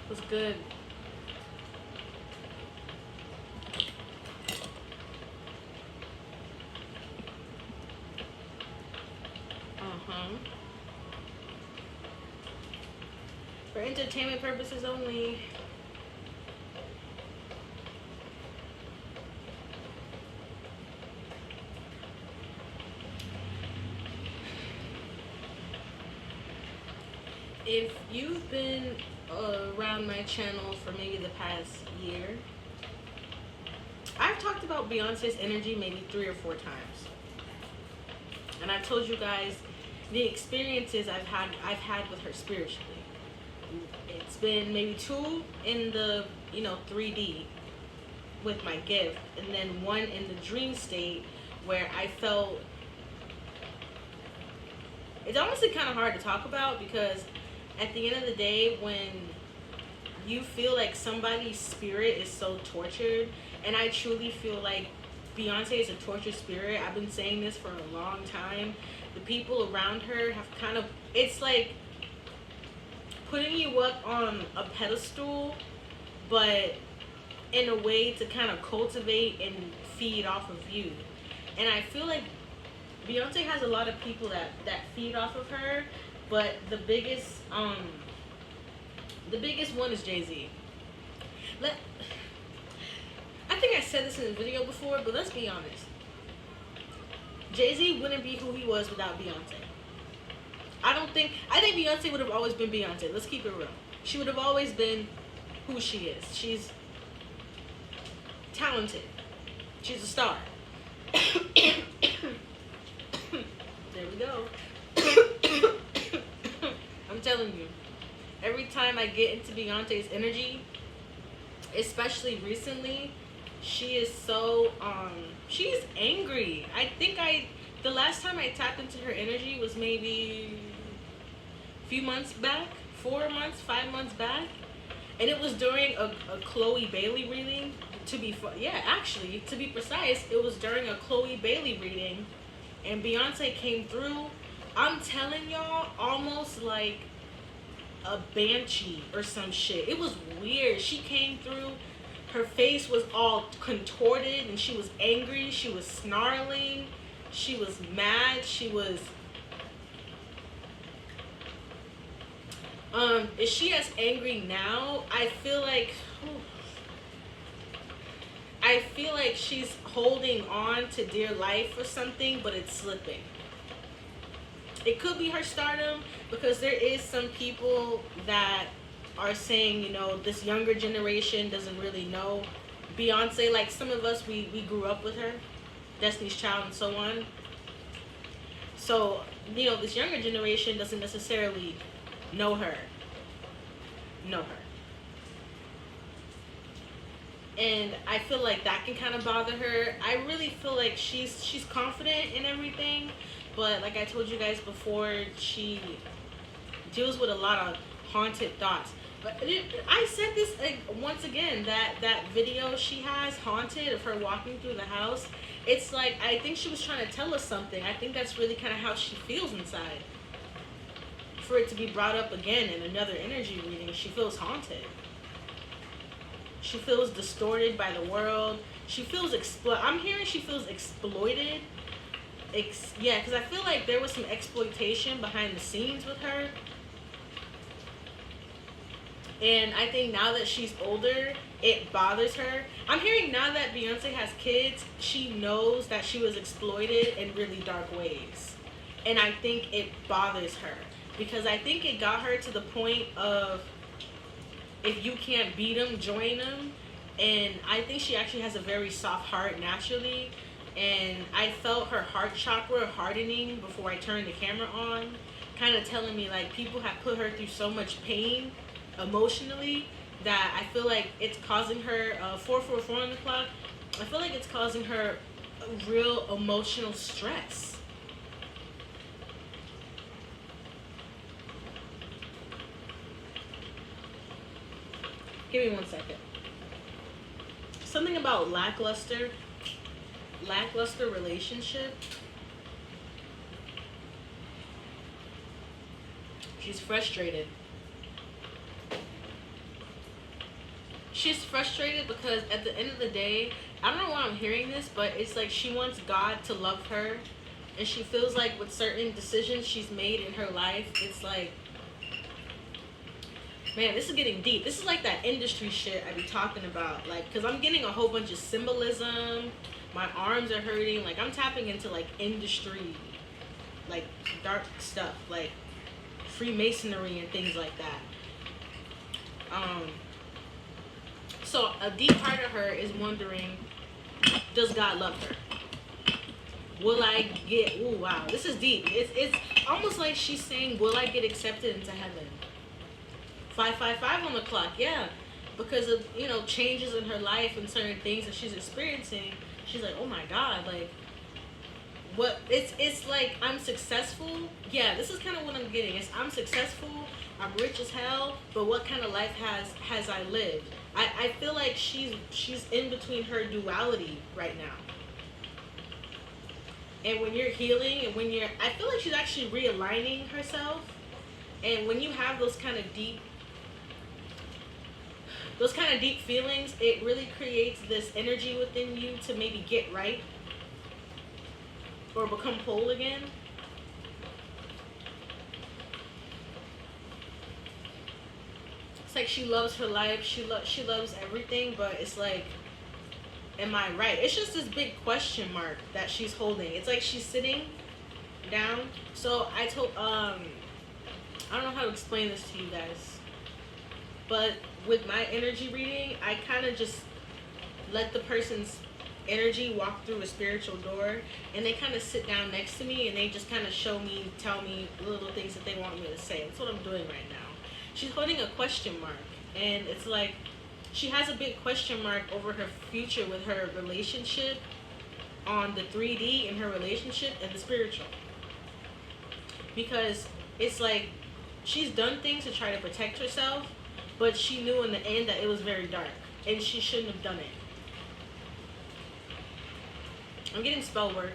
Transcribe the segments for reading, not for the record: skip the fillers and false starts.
Was good. Uh-huh. For entertainment purposes only. If you've been around my channel for maybe the past year, I've talked about Beyonce's energy maybe 3 or 4 times, and I've told you guys the experiences I've had with her spiritually. It's been maybe two in the 3D with my gift, and then one in the dream state where I felt it's honestly kind of hard to talk about because at the end of the day, when you feel like somebody's spirit is so tortured, and I truly feel like Beyonce is a tortured spirit. I've been saying this for a long time. The people around her have kind of, it's like putting you up on a pedestal, but in a way to kind of cultivate and feed off of you. And I feel like Beyonce has a lot of people that feed off of her, but the biggest one is Jay-Z. I think I said this in a video before, but let's be honest. Jay-Z wouldn't be who he was without Beyonce. I think Beyonce would have always been Beyonce. Let's keep it real. She would have always been who she is. She's talented. She's a star. There we go. I'm telling you, every time I get into Beyonce's energy, especially recently, she is so she's angry. I think the last time I tapped into her energy was maybe a few months back, 4 months, 5 months back, and it was during a Chloe Bailey reading. To be precise, it was during a Chloe Bailey reading, and Beyonce came through. I'm telling y'all, almost like a banshee or some shit. It was weird. She came through. Her face was all contorted, and she was angry. She was snarling. She was mad. She was. Is she as angry now? I feel like she's holding on to dear life or something, but it's slipping. It could be her stardom, because there is some people that are saying, this younger generation doesn't really know Beyonce. Like some of us, we grew up with her, Destiny's Child and so on. So, this younger generation doesn't necessarily know her. And I feel like that can kind of bother her. I really feel like she's confident in everything, but like I told you guys before, she deals with a lot of haunted thoughts. But I said this once again, that video she has, Haunted, of her walking through the house, it's like, I think she was trying to tell us something. I think that's really kind of how she feels inside. For it to be brought up again in another energy reading, she feels haunted. She feels distorted by the world. She feels I'm hearing she feels exploited. Yeah, because I feel like there was some exploitation behind the scenes with her. And I think now that she's older, it bothers her. I'm hearing now that Beyonce has kids, she knows that she was exploited in really dark ways. And I think it bothers her. Because I think it got her to the point of, if you can't beat them, join them. And I think she actually has a very soft heart naturally. And I felt her heart chakra hardening before I turned the camera on. Kind of telling me like people have put her through so much pain emotionally that I feel like it's causing her, 444 on the clock, I feel like it's causing her a real emotional stress. Give me 1 second. Something about lackluster relationship. She's frustrated. she's frustrated because at the end of the day, I don't know why I'm hearing this, but it's like she wants God to love her, and she feels like with certain decisions she's made in her life, it's like, man, this is getting deep. This is like that industry shit I be talking about. Like, because I'm getting a whole bunch of symbolism. My arms are hurting. Like, I'm tapping into, like, industry, like, dark stuff. Like, Freemasonry and things like that. So, a deep part of her is wondering, does God love her? Will I get, ooh, wow, this is deep. It's almost like she's saying, will I get accepted into heaven? 555 on the clock, yeah. Because of, changes in her life and certain things that she's experiencing, she's like, oh my God, like, what, it's like, I'm successful. Yeah, this is kind of what I'm getting. It's, I'm successful, I'm rich as hell, but what kind of life has I lived? I feel like she's in between her duality right now. And when you're healing and when you're, I feel like she's actually realigning herself. And when you have those kind of deep feelings, it really creates this energy within you to maybe get right or become whole again. It's like she loves her life, she loves everything, but it's like, am I right? It's just this big question mark that she's holding. It's like she's sitting down. So I told I don't know how to explain this to you guys, but with my energy reading, I kind of just let the person's energy walk through a spiritual door, and they kind of sit down next to me and they just kind of tell me little things that they want me to say. That's what I'm doing right now. She's holding a question mark, and it's like she has a big question mark over her future with her relationship on the 3D in her relationship and the spiritual. Because it's like she's done things to try to protect herself, but she knew in the end that it was very dark and she shouldn't have done it. I'm getting spell work.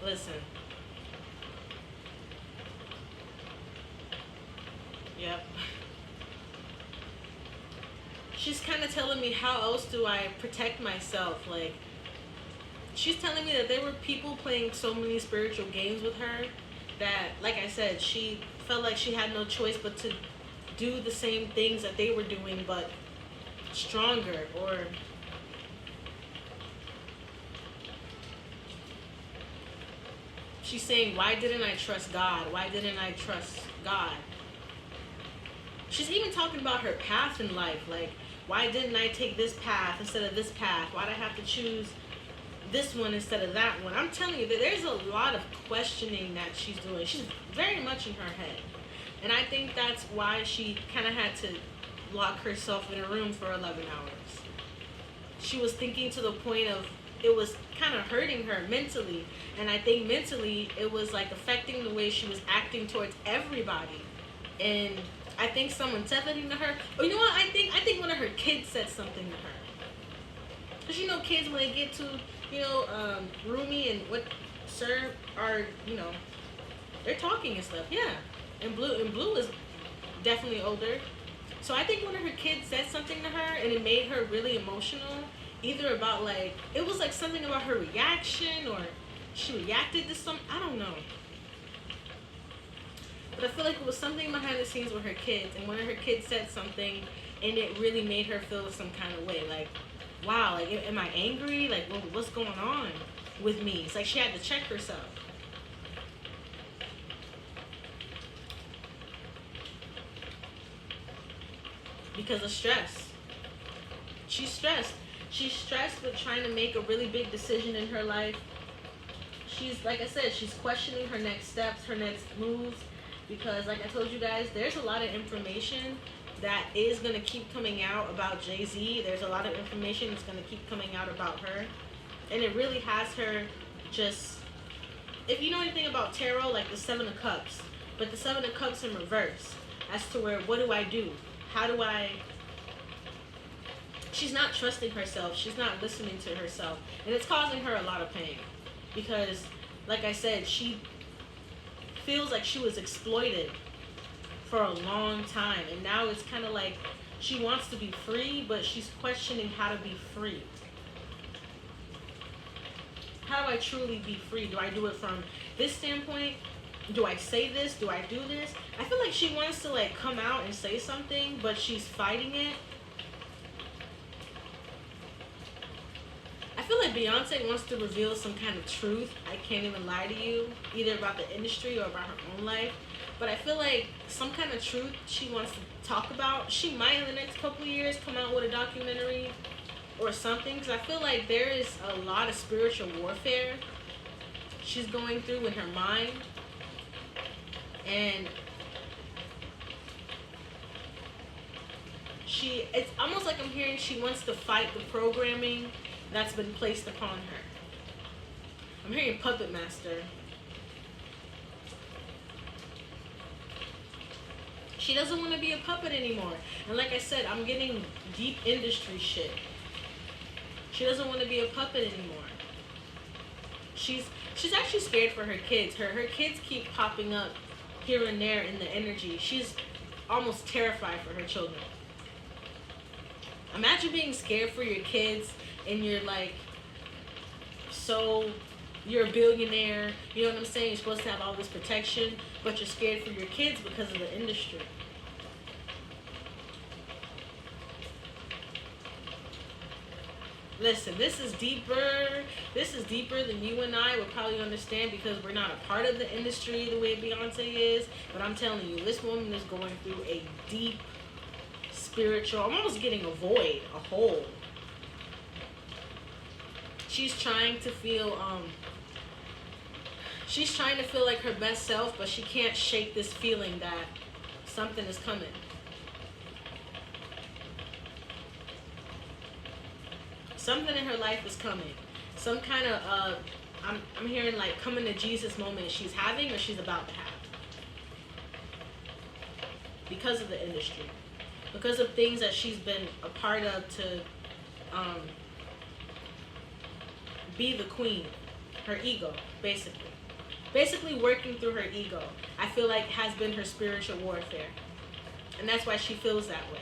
Listen. Yep. She's kind of telling me, how else do I protect myself? Like, she's telling me that there were people playing so many spiritual games with her that, like I said, she felt like she had no choice but to do the same things that they were doing, but stronger. Or she's saying, why didn't I trust God? Why didn't I trust God? She's even talking about her path in life. Like, why didn't I take this path instead of this path? Why did I have to choose this one instead of that one? I'm telling you that there's a lot of questioning that she's doing. She's very much in her head. And I think that's why she kind of had to lock herself in a room for 11 hours. She was thinking to the point of, it was kind of hurting her mentally. And I think mentally it was like affecting the way she was acting towards everybody. And I think someone said something to her. Oh, you know what? I think one of her kids said something to her. Because kids, when they get to, Rumi and what Sir are, they're talking and stuff. Yeah. And Blue is definitely older. So I think one of her kids said something to her and it made her really emotional. Either about, like, it was like something about her reaction, or she reacted to some, I don't know. But I feel like it was something behind the scenes with her kids, and one of her kids said something and it really made her feel some kind of way. Like, wow, like, am I angry? Like, what's going on with me? It's like she had to check herself. Because of stress. She's stressed. She's stressed with trying to make a really big decision in her life. She's, like I said, she's questioning her next steps, her next moves. Because, like I told you guys, there's a lot of information that is going to keep coming out about Jay-Z. There's a lot of information that's going to keep coming out about her. And it really has her just, if you know anything about tarot, like the Seven of Cups. But the Seven of Cups in reverse. As to where, what do I do? How do I... She's not trusting herself. She's not listening to herself. And it's causing her a lot of pain. Because, like I said, she feels like she was exploited for a long time, and now it's kind of like she wants to be free, but she's questioning how to be free. How do I truly be free? Do I do it from this standpoint? Do I say this? Do I do this? I feel like she wants to like come out and say something, but she's fighting it. I feel like Beyonce wants to reveal some kind of truth. I can't even lie to you, either about the industry or about her own life. But I feel like some kind of truth she wants to talk about. She might in the next couple of years come out with a documentary or something, because I feel like there is a lot of spiritual warfare she's going through in her mind. And it's almost like I'm hearing she wants to fight the programming that's been placed upon her. I'm hearing puppet master. She doesn't want to be a puppet anymore. And like I said, I'm getting deep industry shit. She doesn't want to be a puppet anymore. She's actually scared for her kids. Her kids keep popping up here and there in the energy. She's almost terrified for her children. Imagine being scared for your kids and you're like, so you're a billionaire, you know what I'm saying? You're supposed to have all this protection, but you're scared for your kids because of the industry. Listen, this is deeper. This is deeper than you and I would probably understand, because we're not a part of the industry the way Beyonce is. But I'm telling you, this woman is going through a deep spiritual, I'm almost getting a void, a hole. She's trying to feel like her best self, but she can't shake this feeling that something is coming. Something in her life is coming. Some kind of I'm hearing like coming to Jesus moment she's having or she's about to have. Because of the industry. Because of things that she's been a part of to be the queen. Her ego, basically. Basically working through her ego, I feel like has been her spiritual warfare. And that's why she feels that way.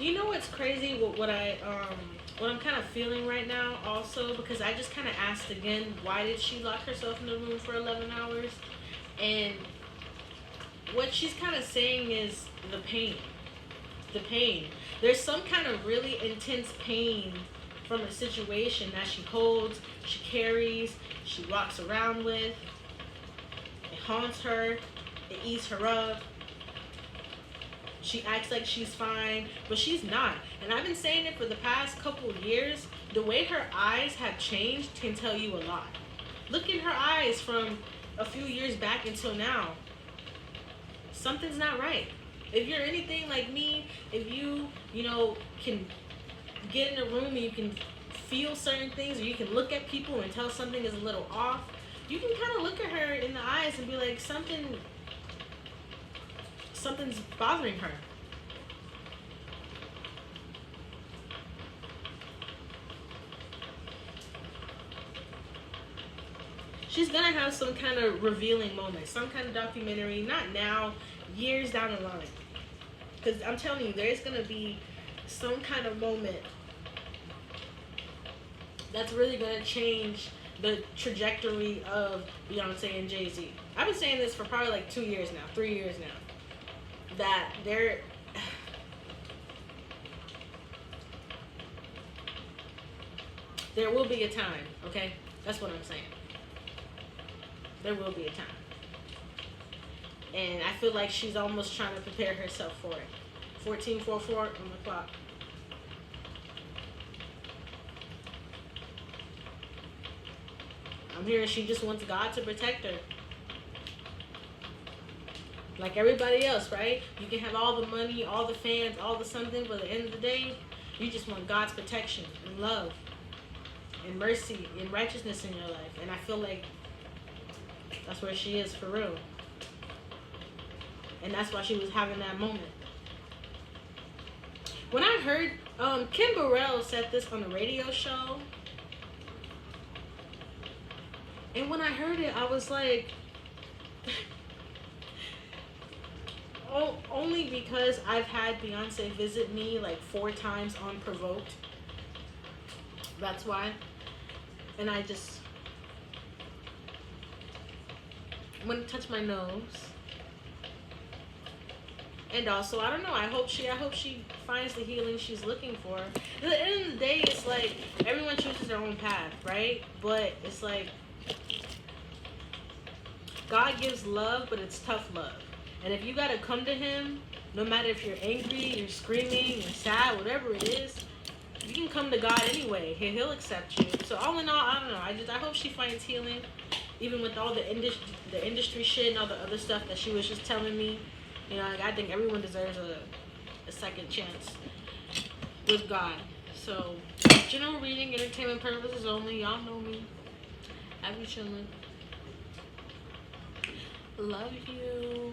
You know what's crazy? What I'm kind of feeling right now also, because I just kind of asked again, why did she lock herself in the room for 11 hours? And what she's kind of saying is the pain. The pain. There's some kind of really intense pain from a situation that she holds, she carries, she walks around with. It haunts her. It eats her up. She acts like she's fine, but she's not. And I've been saying it for the past couple of years. The way her eyes have changed can tell you a lot. Look at her eyes from a few years back until now. Something's not right. If you're anything like me, if you can get in a room and you can feel certain things, or you can look at people and tell something is a little off, you can kind of look at her in the eyes and be like, something's bothering her. She's gonna have some kind of revealing moment, some kind of documentary, not now, years down the line. Because I'm telling you, there's gonna be some kind of moment that's really gonna change the trajectory of Beyonce and Jay-Z. I've been saying this for probably like 2 years now, 3 years now. That there will be a time, okay? That's what I'm saying. There will be a time. And I feel like she's almost trying to prepare herself for it. 1444 on the clock. I'm hearing she just wants God to protect her. Like everybody else, right? You can have all the money, all the fans, all the something, but at the end of the day, you just want God's protection and love and mercy and righteousness in your life. And I feel like that's where she is for real. and that's why she was having that moment. When I heard Kim Burrell said this on a radio show, and when I heard it, I was like, oh, only because I've had Beyonce visit me like 4 times unprovoked. That's why. And I just wouldn't touch my nose. And also, I don't know. I hope she finds the healing she's looking for. At the end of the day, it's like everyone chooses their own path, right? But it's like God gives love, but it's tough love. And if you gotta come to Him, no matter if you're angry, you're screaming, you're sad, whatever it is, you can come to God anyway. He'll accept you. So all in all, I don't know. I hope she finds healing, even with all the industry shit and all the other stuff that she was just telling me. You know, like, I think everyone deserves a second chance with God. So, general reading, entertainment purposes only. Y'all know me. I be chilling. Love you.